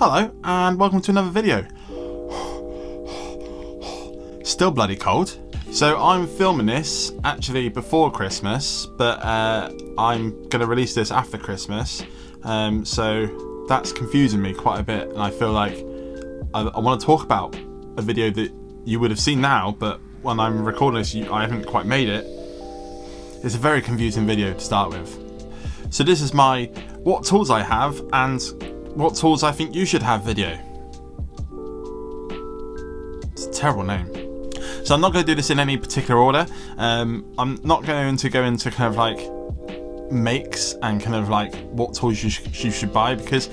Hello and welcome to another video. Still bloody cold. So I'm filming this actually before Christmas, but I'm going to release this after Christmas. So that's confusing me quite a bit, and I feel like I want to talk about a video that you would have seen now, but when I'm recording this I haven't quite made it. It's a very confusing video to start with. So this is my what tools I have and what tools I think you should have video. It's a terrible name. So I'm not going to do this in any particular order. I'm not going to go into kind of like makes and kind of like what tools you should buy, because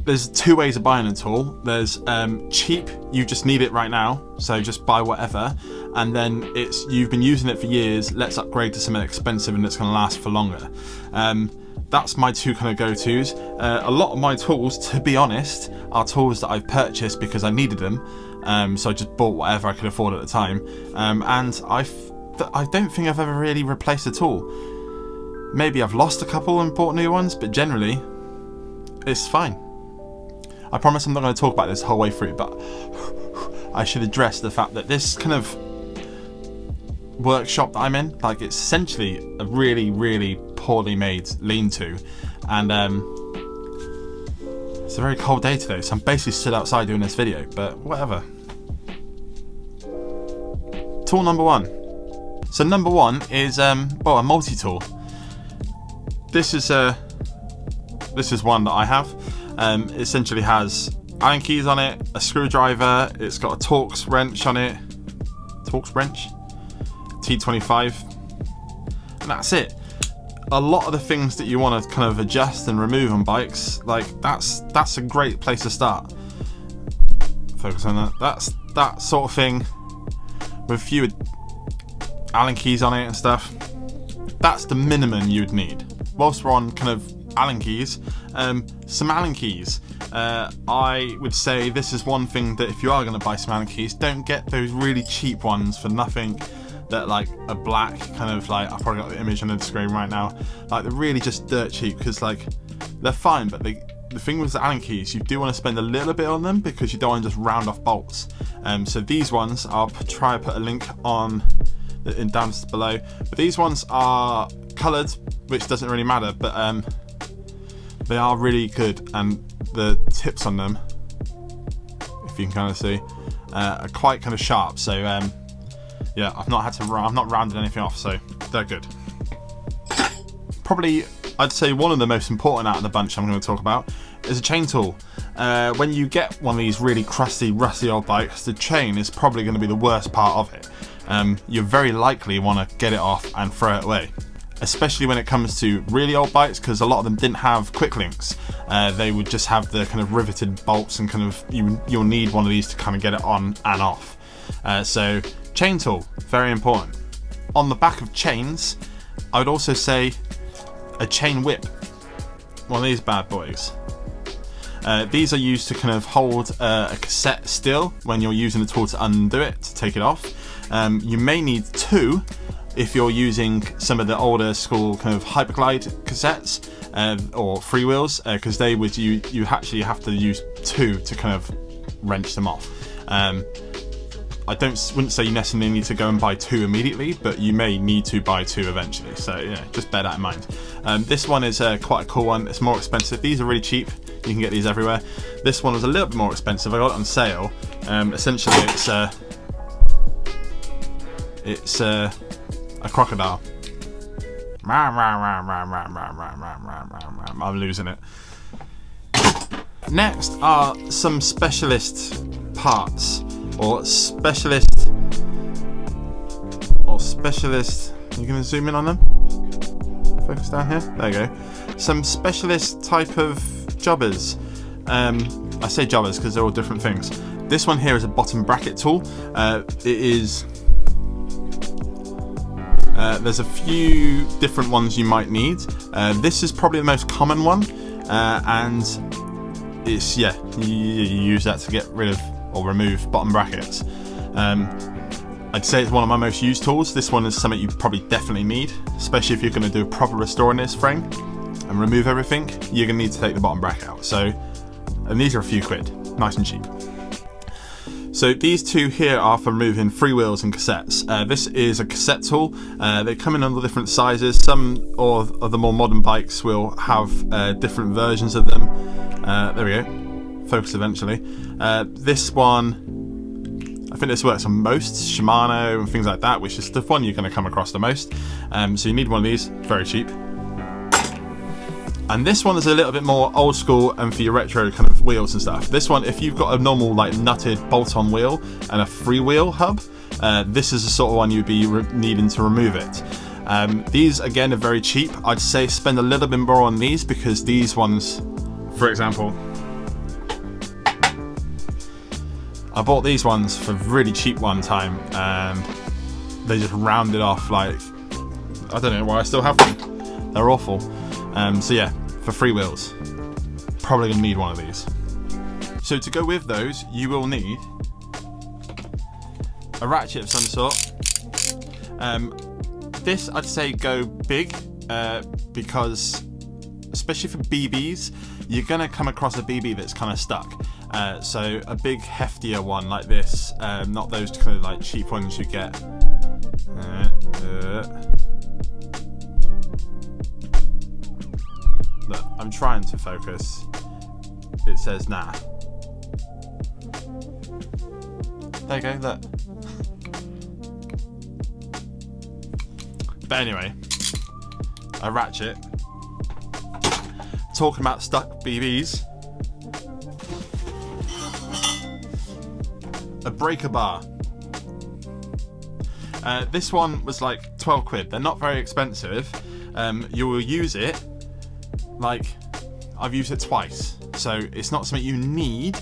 there's two ways of buying a tool. There's cheap, you just need it right now, so just buy whatever, and then it's you've been using it for years, let's upgrade to something expensive and it's going to last for longer. That's my two kind of go-tos. A lot of my tools, to be honest, are tools that I've purchased because I needed them, so I just bought whatever I could afford at the time, and I don't think I've ever really replaced a tool. Maybe I've lost a couple and bought new ones, but generally it's fine. I promise I'm not going to talk about this the whole way through, but I should address the fact that this kind of workshop that I'm in, like, it's essentially a really, really poorly made lean-to, and it's a very cold day today, so I'm basically stood outside doing this video, but whatever. Tool number one. So number one is a multi-tool. This is one that I have. It essentially has Allen keys on it, a screwdriver, it's got a Torx wrench on it, T25, and that's it. A lot of the things that you want to kind of adjust and remove on bikes, like that's a great place to start. Focus on that. That's that sort of thing with a few Allen keys on it and stuff. That's the minimum you would need. Whilst we're on kind of Allen keys, some Allen keys. I would say this is one thing that if you are going to buy some Allen keys, don't get those really cheap ones for nothing, that like a black kind of like, I've probably got the image on the screen right now, like they're really just dirt cheap, because like they're fine, but the thing with the Allen keys, you do want to spend a little bit on them because you don't want to just round off bolts. So these ones, I'll try to put a link on down below, but these ones are coloured, which doesn't really matter, but they are really good, and the tips on them, if you can kind of see, are quite kind of sharp. So yeah, I've not rounded anything off, so they're good. Probably, I'd say one of the most important out of the bunch I'm going to talk about is a chain tool. When you get one of these really crusty, rusty old bikes, the chain is probably going to be the worst part of it. You very likely want to get it off and throw it away, especially when it comes to really old bikes, because a lot of them didn't have quick links. They would just have the kind of riveted bolts, and kind of you'll need one of these to kind of get it on and off. So chain tool, very important. On the back of chains, I would also say a chain whip, one of these bad boys. These are used to kind of hold a cassette still when you're using the tool to undo it, to take it off. You may need two if you're using some of the older school kind of Hyperglide cassettes or freewheels, because they would you actually have to use two to kind of wrench them off. I wouldn't say you necessarily need to go and buy two immediately, but you may need to buy two eventually, so yeah, just bear that in mind. This one is quite a cool one. It's more expensive. These are really cheap, you can get these everywhere. This one was a little bit more expensive, I got it on sale. Essentially it's a crocodile. I'm losing it. Next are some specialist parts, or specialist. You gonna zoom in on them? Focus down here. There you go. Some specialist type of jobbers. I say jobbers because they're all different things. This one here is a bottom bracket tool. There's a few different ones you might need. This is probably the most common one, and it's, yeah, you use that to get rid of or remove bottom brackets. I'd say it's one of my most used tools. This one is something you probably definitely need, especially if you're going to do a proper restore in this frame and remove everything. You're going to need to take the bottom bracket out. So and these are a few quid, nice and cheap. So these two here are for removing freewheels and cassettes. This is a cassette tool. They come in all different sizes. Some of the more modern bikes will have different versions of them. There we go, focus eventually. This one, I think this works on most, Shimano and things like that, which is the one you're going to come across the most. So you need one of these, very cheap. And this one is a little bit more old school and for your retro kind of wheels and stuff. This one, if you've got a normal like nutted bolt-on wheel and a freewheel hub, this is the sort of one you'd be needing to remove it. These again are very cheap. I'd say spend a little bit more on these because these ones, for example, I bought these ones for really cheap one time and they just rounded off like, I don't know why I still have them. They're awful. So yeah, for freewheels, probably gonna need one of these. So to go with those, you will need a ratchet of some sort. This I'd say go big because especially for BBs, you're gonna come across a BB that's kind of stuck. So a big heftier one like this, not those kind of like cheap ones you get. Look, I'm trying to focus. It says nah. There you go, look. But anyway, a ratchet. Talking about stuck BBs. A breaker bar. This one was like 12 quid. They're not very expensive. You will use it, like I've used it twice. So it's not something you need,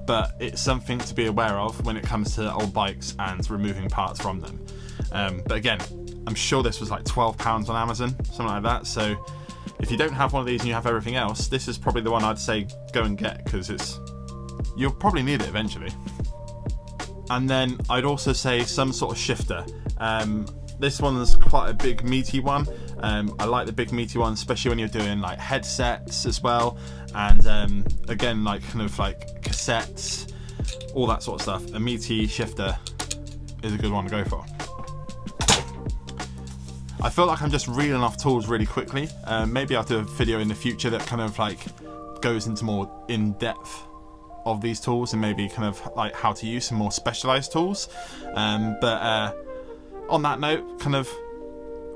but it's something to be aware of when it comes to old bikes and removing parts from them. But again, I'm sure this was like £12 on Amazon, something like that. So if you don't have one of these and you have everything else, this is probably the one I'd say go and get because you'll probably need it eventually. And then I'd also say some sort of shifter. This one's quite a big meaty one. I like the big meaty one, especially when you're doing like headsets as well. And again, like kind of like cassettes, all that sort of stuff. A meaty shifter is a good one to go for. I feel like I'm just reeling off tools really quickly. Maybe I'll do a video in the future that kind of like goes into more in-depth of these tools and maybe kind of like how to use some more specialized tools. But on that note, kind of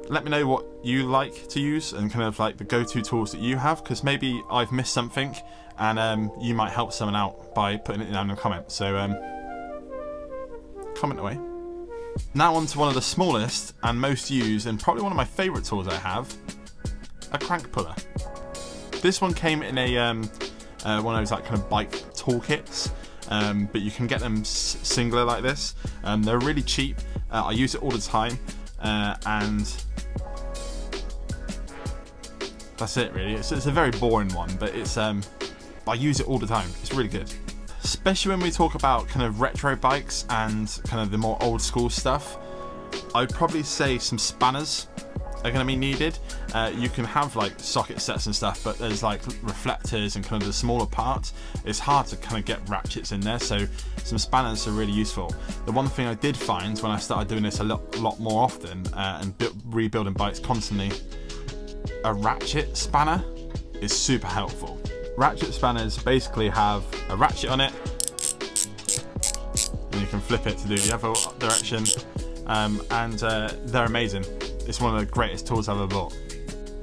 let me know what you like to use and kind of like the go-to tools that you have, because maybe I've missed something and you might help someone out by putting it down in the comments. So comment away. Now on to one of the smallest and most used and probably one of my favourite tools I have, a crank puller. This one came in a one of those like kind of bike toolkits, but you can get them singular like this. They're really cheap. I use it all the time, and that's it really. It's a very boring one, but it's I use it all the time. It's really good. Especially when we talk about kind of retro bikes and kind of the more old school stuff, I'd probably say some spanners are going to be needed. You can have like socket sets and stuff, but there's like reflectors and kind of the smaller parts. It's hard to kind of get ratchets in there, so some spanners are really useful. The one thing I did find when I started doing this a lot more often and rebuilding bikes constantly, a ratchet spanner is super helpful. Ratchet spanners basically have a ratchet on it, and you can flip it to do the other direction, and they're amazing. It's one of the greatest tools I've ever bought.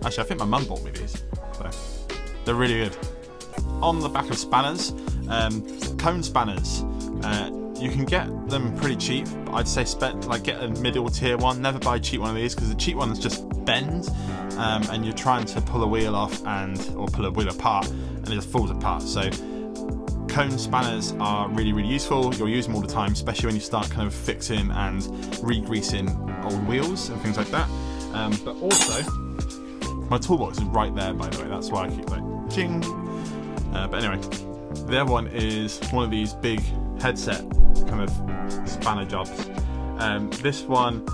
Actually, I think my mum bought me these, so they're really good. On the back of spanners, cone spanners. You can get them pretty cheap, but I'd say get a middle tier one. Never buy a cheap one of these because the cheap ones just bend, and you're trying to pull a wheel off or pull a wheel apart, and it just falls apart. So cone spanners are really, really useful. You'll use them all the time, especially when you start kind of fixing and re-greasing old wheels and things like that. But also, my toolbox is right there, by the way. That's why I keep like ching. But anyway, the other one is one of these big headset kind of spanner jobs. This one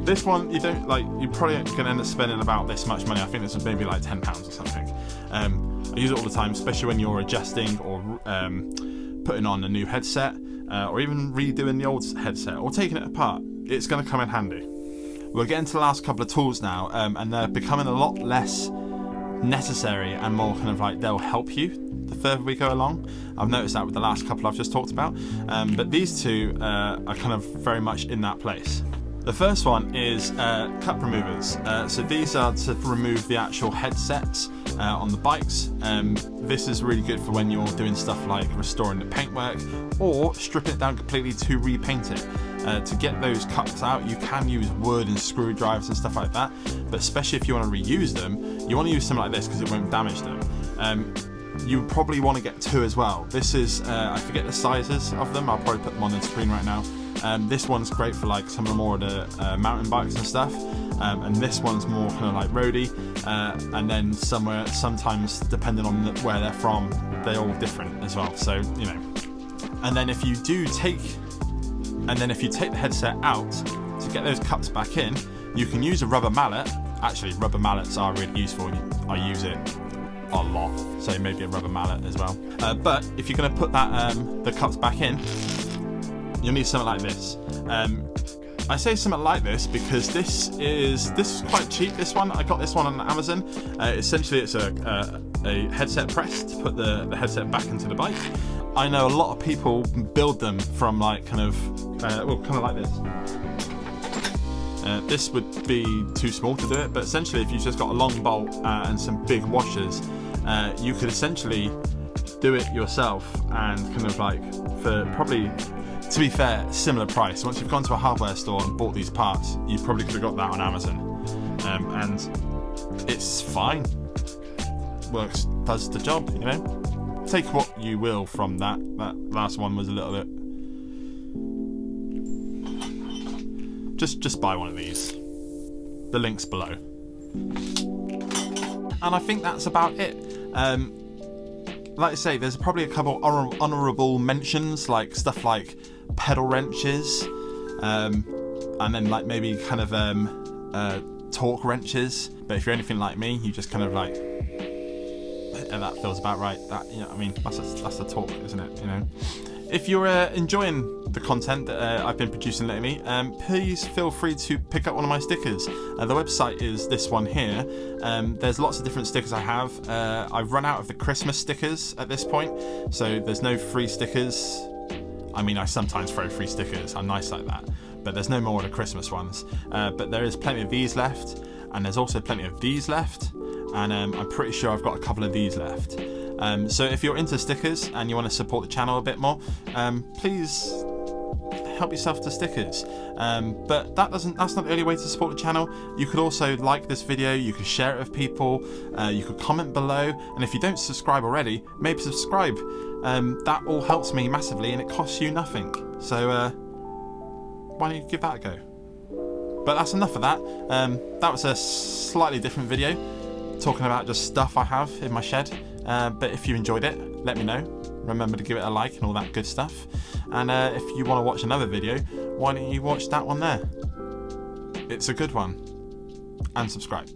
This one, you don't like. You're probably going to end up spending about this much money. I think this was maybe like £10 or something. I use it all the time, especially when you're adjusting or putting on a new headset, or even redoing the old headset or taking it apart. It's going to come in handy. We're getting to the last couple of tools now, and they're becoming a lot less necessary and more kind of like they'll help you the further we go along. I've noticed that with the last couple I've just talked about, but these two are kind of very much in that place. The first one is cup removers. So these are to remove the actual headsets on the bikes. This is really good for when you're doing stuff like restoring the paintwork or stripping it down completely to repaint it. To get those cups out, you can use wood and screwdrivers and stuff like that, but especially if you want to reuse them, you want to use something like this because it won't damage them. You probably want to get two as well. This is, I forget the sizes of them, I'll probably put them on the screen right now. This one's great for like some of the more of the mountain bikes and stuff, and this one's more kind of like roady, and then sometimes depending on where they're from, they're all different as well, so you know. And then if you take the headset out to get those cups back in, you can use a rubber mallet. Actually, rubber mallets are really useful. I use it a lot, so maybe a rubber mallet as well. But if you're going to put that the cups back in, you'll need something like this. I say something like this because this is quite cheap. This one, I got this one on Amazon. Essentially, it's a headset press to put the headset back into the bike. I know a lot of people build them from like kind of like this. This would be too small to do it, but essentially if you've just got a long bolt and some big washers, you could essentially do it yourself and kind of like for probably, to be fair, similar price. Once you've gone to a hardware store and bought these parts, you probably could have got that on Amazon, and it's fine. Works, does the job, you know. Take what you will from that. That last one was a little bit. Just buy one of these. The link's below. And I think that's about it. Like I say, there's probably a couple honourable mentions, like stuff like pedal wrenches, and then like maybe kind of torque wrenches. But if you're anything like me, you just kind of like, that feels about right. That, you know, I mean, that's a torque, isn't it? You know. If you're enjoying the content that I've been producing lately, please feel free to pick up one of my stickers. The website is this one here. There's lots of different stickers I have. I've run out of the Christmas stickers at this point, so there's no free stickers. I mean, I sometimes throw free stickers, I'm nice like that, but there's no more of the Christmas ones. But there is plenty of these left, and there's also plenty of these left, and I'm pretty sure I've got a couple of these left. So if you're into stickers and you want to support the channel a bit more, please help yourself to stickers. But that's not the only way to support the channel. You could also like this video, you could share it with people, you could comment below, and if you don't subscribe already, maybe subscribe. That all helps me massively and it costs you nothing. So why don't you give that a go? But that's enough of that. That was a slightly different video, talking about just stuff I have in my shed. But if you enjoyed it, let me know. Remember to give it a like and all that good stuff. And if you want to watch another video, why don't you watch that one there? It's a good one. And subscribe.